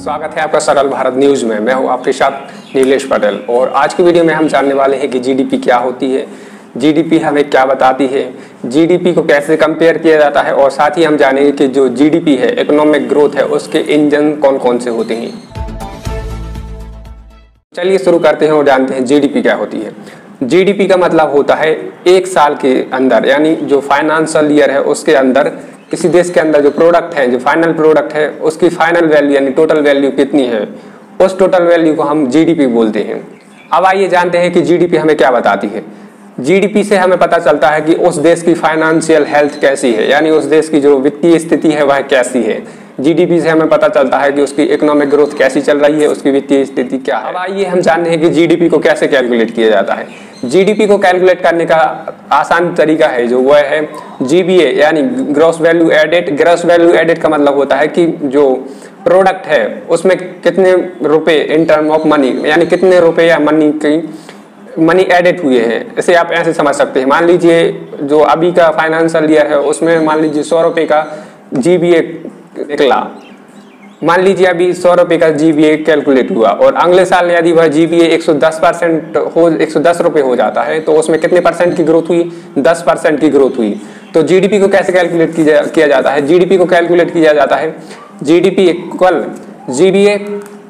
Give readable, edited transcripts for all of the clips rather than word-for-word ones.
स्वागत है आपका सरल भारत न्यूज में। मैं हूं आपके साथ नीलेश पटेल और आज की वीडियो में हम जानने वाले हैं कि जीडीपी क्या होती है, जीडीपी हमें क्या बताती है, जीडीपी को कैसे कंपेयर किया जाता है और साथ ही हम जानेंगे कि जो जीडीपी है, इकोनॉमिक ग्रोथ है, उसके इंजन कौन कौन से होते हैं। चलिए शुरू करते हैं और जानते हैं जीडीपी क्या होती है। जीडीपी का मतलब होता है एक साल के अंदर, यानी जो फाइनेंशियल ईयर है उसके अंदर किसी देश के अंदर जो प्रोडक्ट है, जो फाइनल प्रोडक्ट है, उसकी फाइनल वैल्यू यानी टोटल वैल्यू कितनी है, उस टोटल वैल्यू को हम जीडीपी बोलते हैं। अब आइए जानते हैं कि जीडीपी हमें क्या बताती है। जीडीपी से हमें पता चलता है कि उस देश की फाइनेंशियल हेल्थ कैसी है, यानी उस देश की जो वित्तीय स्थिति है वह कैसी है। जीडीपी से हमें पता चलता है कि उसकी इकोनॉमिक ग्रोथ कैसी चल रही है, उसकी वित्तीय स्थिति क्या है। अब आइए हम जानते हैं कि जीडीपी को कैसे कैलकुलेट किया जाता है। जीडीपी को कैलकुलेट करने का आसान तरीका है जो वह है जीबीए, यानी gross value added. Gross value added का मतलब होता है कि जो प्रोडक्ट है उसमें कितने रुपए इन टर्म ऑफ मनी, यानी कितने रुपए या मनी एडेड हुए हैं। इसे आप ऐसे समझ सकते हैं। मान लीजिए जो अभी का फाइनेंशियल ईयर है उसमें मान लीजिए 100 रुपए का जीबीए निकला, मान लीजिए अभी 100 रुपए का जीबीए कैलकुलेट हुआ और अगले साल यदि वह जीबीए 110 रुपए हो जाता है तो उसमें कितने परसेंट की ग्रोथ हुई? 10% की ग्रोथ हुई। तो जीडीपी को कैसे कैलकुलेट किया जाता है? जीडीपी को कैलकुलेट किया जाता है GDP equal GBA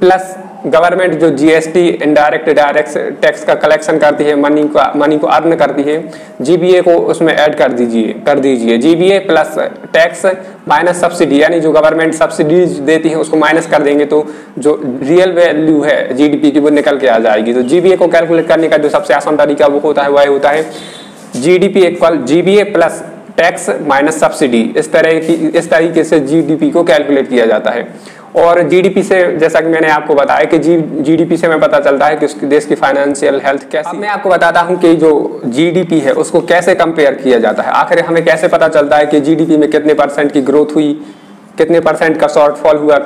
plus government जो जीएसटी इनडायरेक्ट डायरेक्ट टैक्स का कलेक्शन करती है, मनी को अर्न करती है, जीबीए को उसमें ऐड कर दीजिए। GBA plus tax minus subsidy, यानी जो गवर्नमेंट सब्सिडीज देती है उसको माइनस कर देंगे तो जो रियल वैल्यू है जीडीपी की वो निकल के आ जाएगी। तो जीबीए को कैलकुलेट करने का जो सबसे आसान तरीका वो होता है, वह होता है GDP equal GBA plus tax minus subsidy. इस तरीके से जीडीपी को कैलकुलेट किया जाता है। और जीडीपी से, जैसा कि मैंने आपको बताया कि जीडीपी से हमें पता चलता है कि उस देश की फाइनेंशियल हेल्थ कैसी। अब मैं आपको बताता हूं कि जो जीडीपी है उसको कैसे कंपेयर किया जाता है। आखिर हमें कैसे पता चलता है कि जीडीपी में कितने परसेंट की ग्रोथ हुई, कितने परसेंट का शॉर्टफॉल हुआ।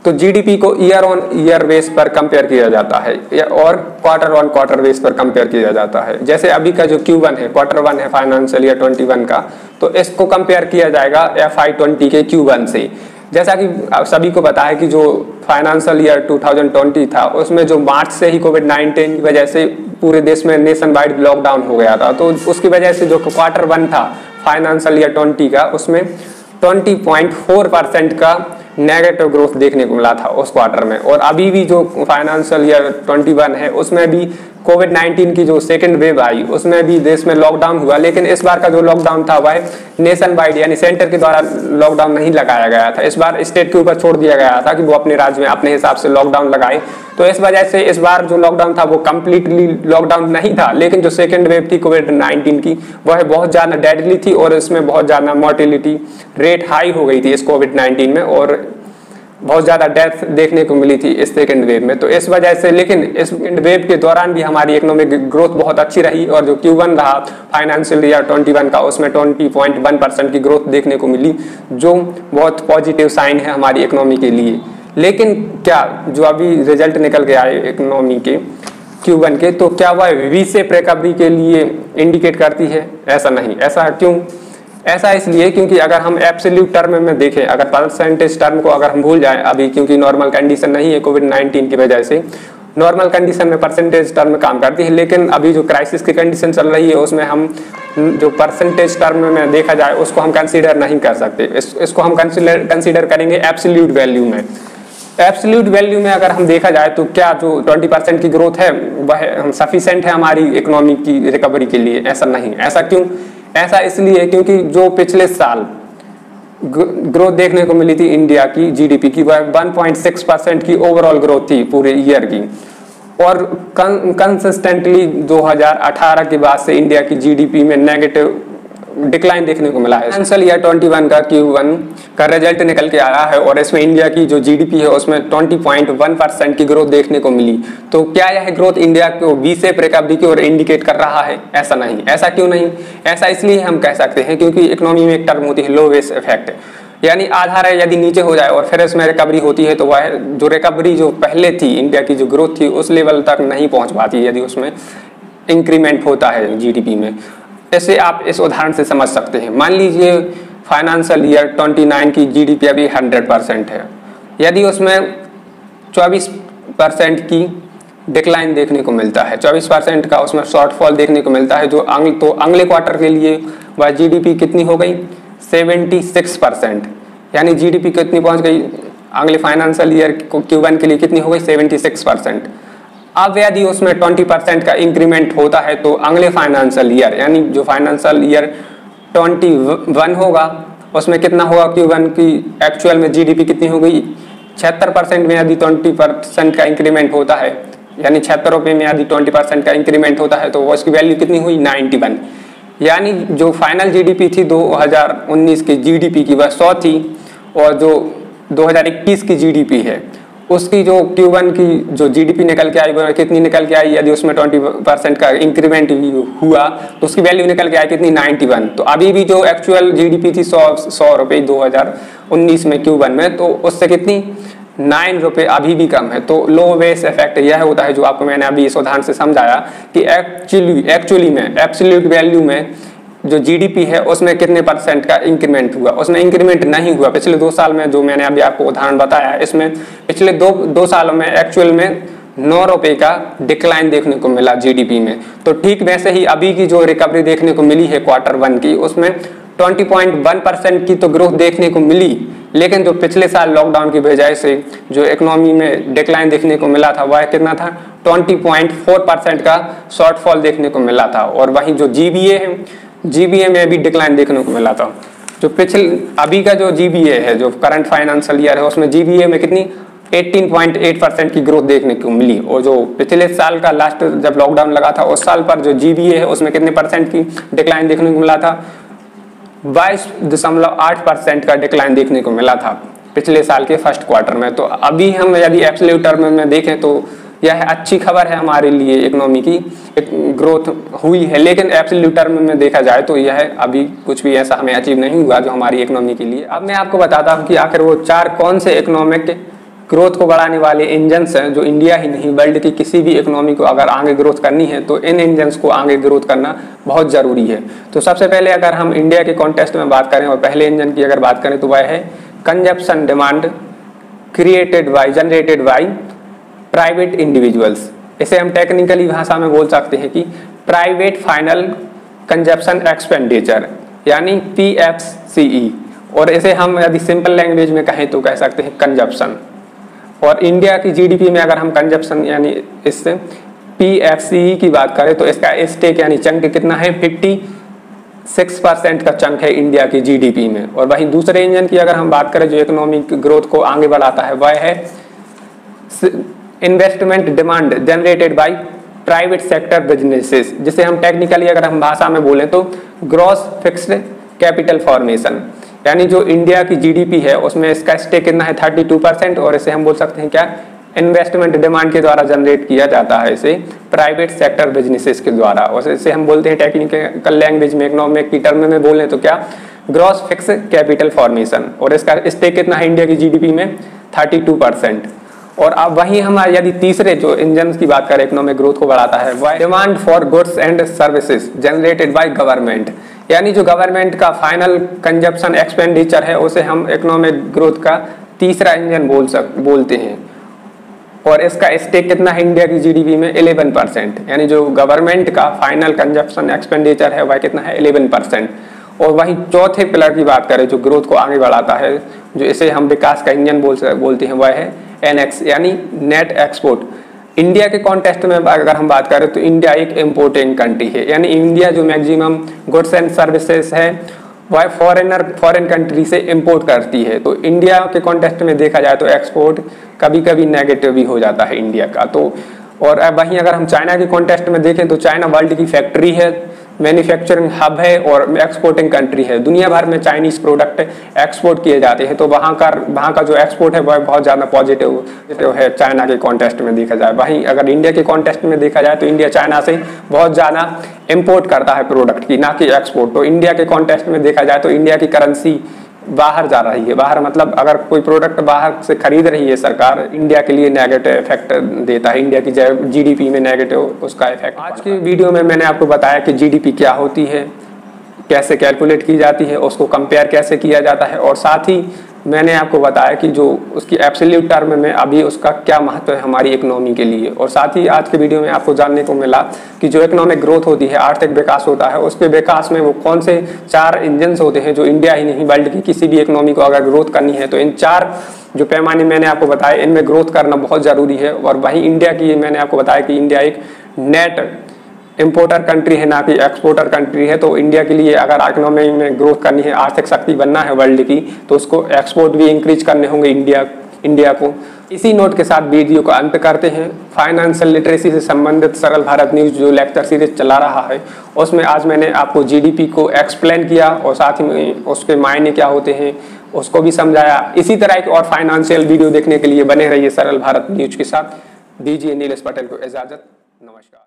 तो जीडीपी को ईयर ऑन ईयर बेस पर कंपेयर किया जाता है और क्वार्टर ऑन क्वार्टर बेस पर कंपेयर किया जाता है। जैसे अभी का जो Q1 है, क्वार्टर 1 है फाइनेंशियल ईयर 21 का, तो इसको कंपेयर किया जाएगा FY20 के Q1 से। जैसा कि सभी को पता है कि जो फाइनेंशियल ईयर 2020 था उसमें जो मार्च से ही कोविड-19 की वजह से पूरे देश में नेशन वाइड लॉकडाउन हो गया था, तो उसकी वजह से जो क्वार्टर 1 था फाइनेंशियल ईयर 20 का, उसमें 20.4% का नेगेटिव ग्रोथ देखने को मिला था उस क्वार्टर में। और अभी भी जो फाइनेंशियल ईयर 21 है उसमें भी कोविड-19 की जो सेकेंड वेव आई उसमें भी देश में लॉकडाउन हुआ, लेकिन इस बार का जो लॉकडाउन था वह नेशन वाइड यानी सेंटर के द्वारा लॉकडाउन नहीं लगाया गया था। इस बार स्टेट के ऊपर छोड़ दिया गया था कि वो अपने राज्य में अपने हिसाब से लॉकडाउन लगाए। तो इस वजह से इस बार जो लॉकडाउन था वो कम्प्लीटली लॉकडाउन नहीं था, लेकिन जो सेकेंड वेव थी कोविड-19 की वह बहुत ज़्यादा डेडली थी और इसमें बहुत ज़्यादा मोर्टेलिटी रेट हाई हो गई थी इस कोविड-19 में और बहुत ज़्यादा डेथ देखने को मिली थी इस सेकेंड वेव में। तो इस वजह से, लेकिन इस सेकेंड वेव के दौरान भी हमारी इकोनॉमिक ग्रोथ बहुत अच्छी रही और जो Q1 रहा फाइनेंशियल ईयर 21 का उसमें 20.1% की ग्रोथ देखने को मिली, जो बहुत पॉजिटिव साइन है हमारी इकोनॉमी के लिए। लेकिन क्या जो अभी रिजल्ट निकल के आए इकोनॉमी के Q1 के, तो क्या वह वी शेप रिकवरी के लिए इंडिकेट करती है? ऐसा नहीं। ऐसा क्यों? ऐसा इसलिए क्योंकि अगर हम एब्सोल्यूट टर्म में देखें, अगर परसेंटेज टर्म को अगर हम भूल जाएं अभी, क्योंकि नॉर्मल कंडीशन नहीं है कोविड-19 की वजह से, नॉर्मल कंडीशन में परसेंटेज टर्म काम करती है, लेकिन अभी जो क्राइसिस की कंडीशन चल रही है उसमें हम जो परसेंटेज टर्म में देखा जाए उसको हम कंसीडर नहीं कर सकते। इसको हम कंसीडर करेंगे एब्सोल्यूट वैल्यू में। एब्सोल्यूट वैल्यू में अगर हम देखा जाए तो क्या जो 20% की ग्रोथ है वह सफिशिएंट है हमारी इकोनॉमी की रिकवरी के लिए? ऐसा नहीं। ऐसा क्यों? ऐसा इसलिए क्योंकि जो पिछले साल ग्रोथ देखने को मिली थी इंडिया की जीडीपी की, वह 1.6% की ओवरऑल ग्रोथ थी पूरे ईयर की। और कंसिस्टेंटली 2018 के बाद से इंडिया की जीडीपी में नेगेटिव डिक्लाइन देखने को मिला है। फाइनेंशियल ईयर 21 का Q1 का रिजल्ट निकल के आया है और इसमें इंडिया की जो जीडीपी है उसमें 20.1% की ग्रोथ देखने को मिली। तो क्या यह ग्रोथ इंडिया को वी शेप रिकवरी की ओर इंडिकेट कर रहा है? ऐसा नहीं। ऐसा क्यों नहीं? ऐसा इसलिए हम कह सकते हैं क्योंकि इकोनॉमी में एक टर्म होती है लो बेस इफेक्ट, यानी आधार है यदि नीचे हो जाए और फिर इसमें रिकवरी होती है तो वह जो रिकवरी जो पहले थी इंडिया की जो ग्रोथ थी उस लेवल तक नहीं पहुंच पाती यदि उसमें इंक्रीमेंट होता है जीडीपी में। ऐसे आप इस उदाहरण से समझ सकते हैं। मान लीजिए फाइनेंशियल ईयर 29 की जीडीपी अभी 100% है, यदि उसमें 24% की डिक्लाइन देखने को मिलता है, 24% का उसमें शॉर्टफॉल देखने को मिलता है। जो अगले क्वार्टर के लिए वह जीडीपी कितनी हो गई 76%, यानी जीडीपी कितनी पहुंच गई अगले फाइनेंशियल ईयर Q1 के लिए कितनी हो गई 76%। अब यदि उसमें 20% का इंक्रीमेंट होता है तो अगले फाइनेंशियल ईयर यानी जो फाइनेंशियल ईयर 21 होगा उसमें कितना होगा Q1 की एक्चुअल में जीडीपी कितनी हो गई 76% में यदि 20% का इंक्रीमेंट होता है, यानी 76 रुपये में यदि 20% का इंक्रीमेंट होता है तो वो उसकी वैल्यू कितनी हुई 91। यानी जो फाइनल जीडीपी थी 2019 की जीडीपी की वह 100 थी, और जो 2021 की जीडीपी है उसकी जो Q1 की जो जीडीपी निकल के आई वो कितनी निकल के आई, यदि उसमें 20% का इंक्रीमेंट हुआ तो उसकी वैल्यू निकल के आई कितनी 91। तो अभी भी जो एक्चुअल जीडीपी थी 100 रुपये 2019 में Q1 में, तो उससे कितनी 9 रुपये अभी भी कम है। तो लो बेस इफेक्ट यह होता है जो आपको मैंने अभी इस उदाहरण से समझाया कि एक्चुअली में एब्सोल्यूट वैल्यू में जो जीडीपी है उसमें कितने % का इंक्रीमेंट हुआ, उसमें इंक्रीमेंट नहीं हुआ। पिछले 2 साल में जो मैंने अभी आपको उदाहरण बताया इसमें पिछले दो सालों में एक्चुअल में 9 रुपये का डिक्लाइन देखने को मिला जीडीपी में। तो ठीक वैसे ही अभी की जो रिकवरी देखने को मिली है Q1 की उसमें 20.1% की तो ग्रोथ देखने को मिली, लेकिन जो पिछले साल लॉकडाउन की वजह से जो इकोनॉमी में डिक्लाइन देखने को मिला था वह कितना था 20.4% का शॉर्टफॉल देखने को मिला था। और वहीं जो जीबीए है जीबीए में भी डिक्लाइन देखने को मिला था। जो अभी का जो जीबीए है जो करंट फाइनेंशियल ईयर है उसमें जीबीए में कितनी 18.8% की ग्रोथ देखने को मिली, और जो पिछले साल का लास्ट जब लॉकडाउन लगा था उस साल पर जो जीबीए है उसमें कितने % की डिक्लाइन देखने को मिला था 22.8% का डिक्लाइन देखने को मिला था पिछले साल के फर्स्ट क्वार्टर में। तो अभी हम यदि एब्सोल्यूट टर्म में देखें तो यह अच्छी खबर है हमारे लिए, इकोनॉमी की ग्रोथ हुई है, लेकिन एब्सोल्यूट टर्म में देखा जाए तो यह अभी कुछ भी ऐसा हमें अचीव नहीं हुआ जो हमारी इकोनॉमी के लिए। अब मैं आपको बताता हूँ कि आखिर वो 4 कौन से इकोनॉमिक ग्रोथ को बढ़ाने वाले इंजन्स हैं जो इंडिया ही नहीं वर्ल्ड की किसी भी इकोनॉमी को अगर आगे ग्रोथ करनी है तो इन इंजन्स को आगे ग्रोथ करना बहुत ज़रूरी है। तो सबसे पहले अगर हम इंडिया के कॉन्टेक्स्ट में बात करें और पहले इंजन की अगर बात करें तो वह है consumption demand generated by private individuals. इसे हम टेक्निकली भाषा में बोल सकते हैं कि प्राइवेट फाइनल कंजप्शन एक्सपेंडिचर यानी PFCE, और इसे हम यदि सिंपल लैंग्वेज में कहें तो कह सकते हैं कंजप्शन। और इंडिया की जीडीपी में अगर हम कंजप्शन यानी इससे PFCE की बात करें तो इसका स्टेक यानी चंक कितना है 56% का चंक है इंडिया की जीडीपी में। और वहीं दूसरे इंजन की अगर हम बात करें जो इकोनॉमिक ग्रोथ को आगे बढ़ाता है वह है investment demand generated by private sector businesses, जिसे हम टेक्निकली अगर हम भाषा में बोलें तो ग्रॉस फिक्स्ड कैपिटल फॉर्मेशन। यानी जो इंडिया की जीडीपी है उसमें इसका स्टेक कितना है 32%, और इसे हम बोल सकते हैं क्या इन्वेस्टमेंट डिमांड के द्वारा जनरेट किया जाता है इसे प्राइवेट सेक्टर बिजनेसेस के द्वारा। और इसे हम बोलते हैं टेक्निकल लैंग्वेज में इकोनॉमिक की टर्म में बोलें तो क्या ग्रॉस फिक्स कैपिटल फॉर्मेशन, और इसका स्टेक कितना है इंडिया की जीडीपी में 32%। और अब वहीं हम यदि तीसरे जो इंजन की बात करें इकोनॉमिक ग्रोथ को बढ़ाता है वह demand for goods and services generated by government, यानी जो गवर्नमेंट का फाइनल कंजप्शन एक्सपेंडिचर है उसे हम इकोनॉमिक ग्रोथ का तीसरा इंजन बोलते हैं। और इसका स्टेक कितना है इंडिया की जीडीपी में 11%, यानी जो गवर्नमेंट का फाइनल कंजप्शन एक्सपेंडिचर है वह कितना है 11%। और वहीं चौथे पिलर की बात करें जो ग्रोथ को आगे बढ़ाता है जो इसे हम विकास का इंजन बोलते हैं वह है NX यानी नेट एक्सपोर्ट। इंडिया के कॉन्टेक्स्ट में अगर हम बात करें तो इंडिया एक इम्पोर्टिंग कंट्री है, यानी इंडिया जो मैक्सिमम गुड्स एंड सर्विसेज है वह फॉरेन कंट्री से इंपोर्ट करती है। तो इंडिया के कॉन्टेक्स्ट में देखा जाए तो एक्सपोर्ट कभी कभी नेगेटिव भी हो जाता है इंडिया का। तो और वहीं अगर हम चाइना के कॉन्टेक्स्ट में देखें तो चाइना वर्ल्ड की फैक्ट्री है, मैन्युफैक्चरिंग हब है और एक्सपोर्टिंग कंट्री है। दुनिया भर में चाइनीज प्रोडक्ट एक्सपोर्ट किए जाते हैं, तो वहाँ का जो एक्सपोर्ट है वह बहुत ज़्यादा पॉजिटिव है चाइना के कॉन्टेक्स्ट में देखा जाए। वहीं अगर इंडिया के कॉन्टेक्स्ट में देखा जाए तो इंडिया चाइना से बहुत ज़्यादा इम्पोर्ट करता है प्रोडक्ट की, ना कि एक्सपोर्ट। तो इंडिया के कॉन्टेक्स्ट में देखा जाए तो इंडिया की करेंसी बाहर जा रही है। बाहर मतलब अगर कोई प्रोडक्ट बाहर से खरीद रही है सरकार, इंडिया के लिए नेगेटिव इफेक्ट देता है, इंडिया की जीडीपी में नेगेटिव उसका इफेक्ट। आज की वीडियो में मैंने आपको बताया कि जीडीपी क्या होती है, कैसे कैलकुलेट की जाती है, उसको कंपेयर कैसे किया जाता है, और साथ ही मैंने आपको बताया कि जो उसकी एब्सोल्यूट टर्म में अभी उसका क्या महत्व है हमारी इकोनॉमी के लिए। और साथ ही आज के वीडियो में आपको जानने को मिला कि जो इकोनॉमिक ग्रोथ होती है, आर्थिक विकास होता है, उसके विकास में वो कौन से 4 इंजन्स होते हैं जो इंडिया ही नहीं वर्ल्ड की किसी भी इकोनॉमी को अगर ग्रोथ करनी है तो इन 4 जो पैमाने मैंने आपको बताया इनमें ग्रोथ करना बहुत ज़रूरी है। और वहीं इंडिया की मैंने आपको बताया कि इंडिया एक नेट इम्पोर्टर कंट्री है, ना कि एक्सपोर्टर कंट्री है। तो इंडिया के लिए अगर इकोनॉमी में ग्रोथ करनी है, आर्थिक शक्ति बनना है वर्ल्ड की, तो उसको एक्सपोर्ट भी इंक्रीज करने होंगे इंडिया को। इसी नोट के साथ वीडियो का अंत करते हैं। फाइनेंशियल लिटरेसी से संबंधित सरल भारत न्यूज़ जो लेक्चर सीरीज चला रहा है उसमें आज मैंने आपको जीडीपी को एक्सप्लेन किया और साथ ही में उसके मायने क्या होते हैं उसको भी समझाया। इसी तरह की और फाइनेंशियल वीडियो देखने के लिए बने रहिए सरल भारत न्यूज़ के साथ। दीजिए नीलेश पटेल को इजाज़त। नमस्कार।